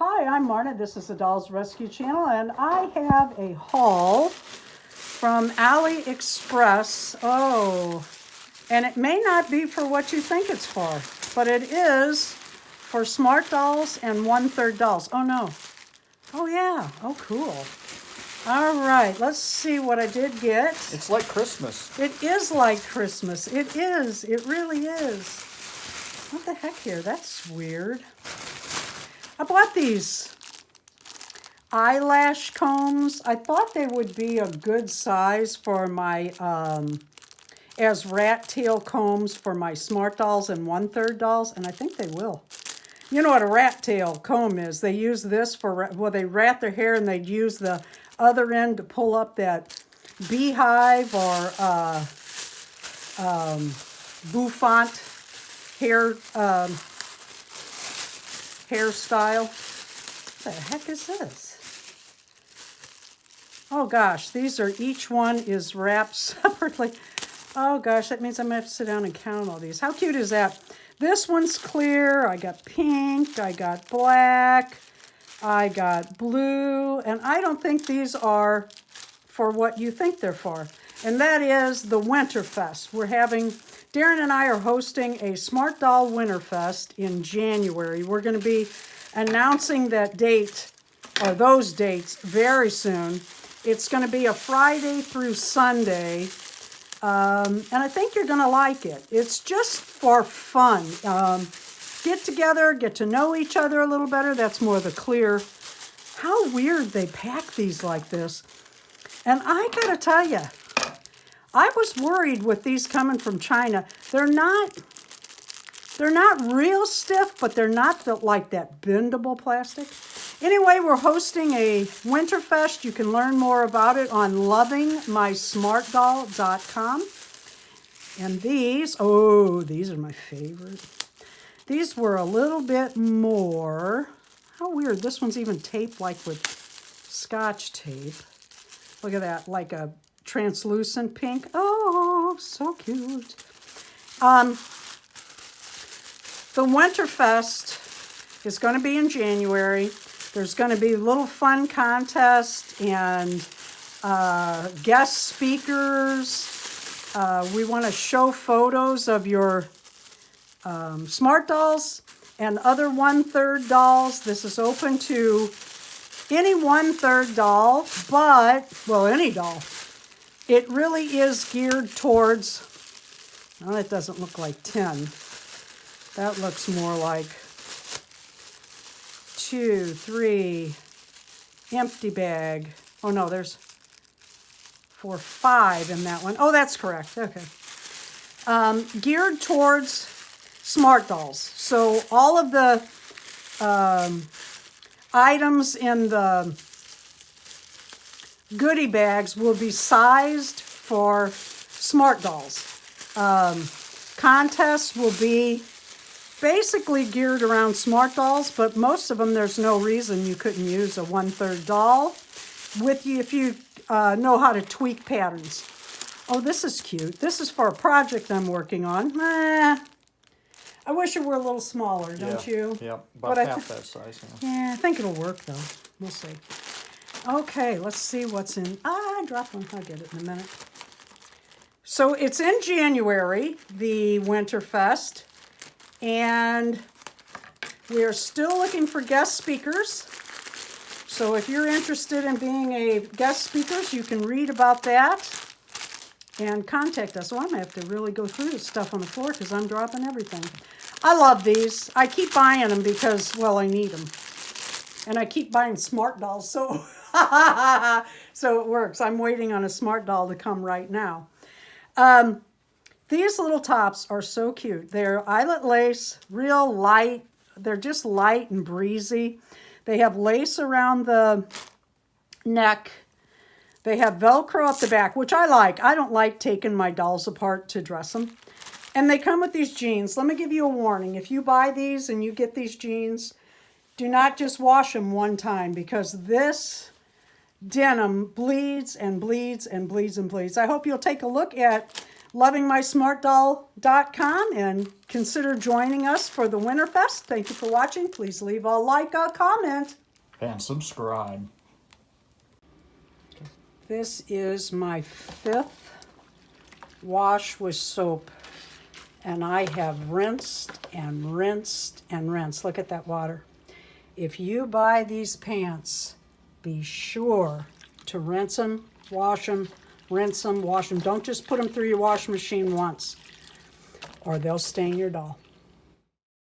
Hi, I'm Marna. This is the Dolls Rescue Channel, and I have a haul from AliExpress. Oh, and it may not be for what you think it's for, but it is for smart dolls and 1/3 dolls. Oh, no. Oh, yeah. Oh, cool. All right, let's see what I did get. It's like Christmas. It is like Christmas. It is. It really is. What the heck here? That's weird. I bought these eyelash combs. I thought they would be a good size for my, as rat tail combs for my smart dolls and 1/3 dolls, and I think they will. You know what a rat tail comb is. They use this for, well, they rat their hair and they'd use the other end to pull up that beehive or bouffant hair hairstyle. What the heck is this? Oh gosh, these are, each one is wrapped separately. Oh gosh, that means I'm gonna have to sit down and count all these. How cute is that? This one's clear. I got pink, I got black, I got blue, and I don't think these are for what you think they're for. And that is the Winterfest. Darren and I are hosting a Smart Doll Winterfest in January. We're going to be announcing that date, or those dates, very soon. It's going to be a Friday through Sunday, and I think you're going to like it. It's just for fun. Get together, get to know each other a little better. That's more the clear. How weird they pack these like this. And I got to tell you, I was worried with these coming from China. They're not real stiff, but they're not like that bendable plastic. Anyway, we're hosting a Winterfest. You can learn more about it on lovingmysmartdoll.com. And these are my favorite. These were a little bit more. How weird. This one's even taped like with Scotch tape. Look at that, like a translucent pink. Oh, so cute. The Winterfest is going to be in January. There's going to be a little fun contest and guest speakers. We want to show photos of your smart dolls and other 1/3 dolls. This is open to any 1/3 doll, well, any doll. It really is geared towards, well, it doesn't look like 10. That looks more like 2, 3, empty bag. Oh no, there's 4, 5 in that one. Oh, that's correct, okay. Geared towards smart dolls. So all of the items in the goodie bags will be sized for smart dolls. Contests will be basically geared around smart dolls, but most of them, there's no reason you couldn't use a 1/3 doll with you if you know how to tweak patterns. Oh, this is cute. This is for a project I'm working on. I wish it were a little smaller, don't you? Yeah, about half that size. Yeah, I think it'll work, though. We'll see. Okay, let's see what's in. I dropped one. I'll get it in a minute. So it's in January, the Winterfest, and we're still looking for guest speakers. So if you're interested in being a guest speaker, you can read about that and contact us. So I'm going to have to really go through this stuff on the floor because I'm dropping everything. I love these. I keep buying them because, well, I need them. And I keep buying smart dolls, so so it works. I'm waiting on a smart doll to come right now. These little tops are so cute. They're eyelet lace, real light. They're just light and breezy. They have lace around the neck. They have Velcro up the back, which I like. I don't like taking my dolls apart to dress them. And they come with these jeans. Let me give you a warning. If you buy these and you get these jeans, do not just wash them one time because this denim bleeds and bleeds and bleeds and bleeds. I hope you'll take a look at lovingmysmartdoll.com, and consider joining us for the Winterfest. Thank you for watching. Please leave a like, a comment. And subscribe. This is my 5th wash with soap, and I have rinsed and rinsed and rinsed. Look at that water. If you buy these pants, be sure to rinse them, wash them, rinse them, wash them. Don't just put them through your washing machine once, or they'll stain your doll.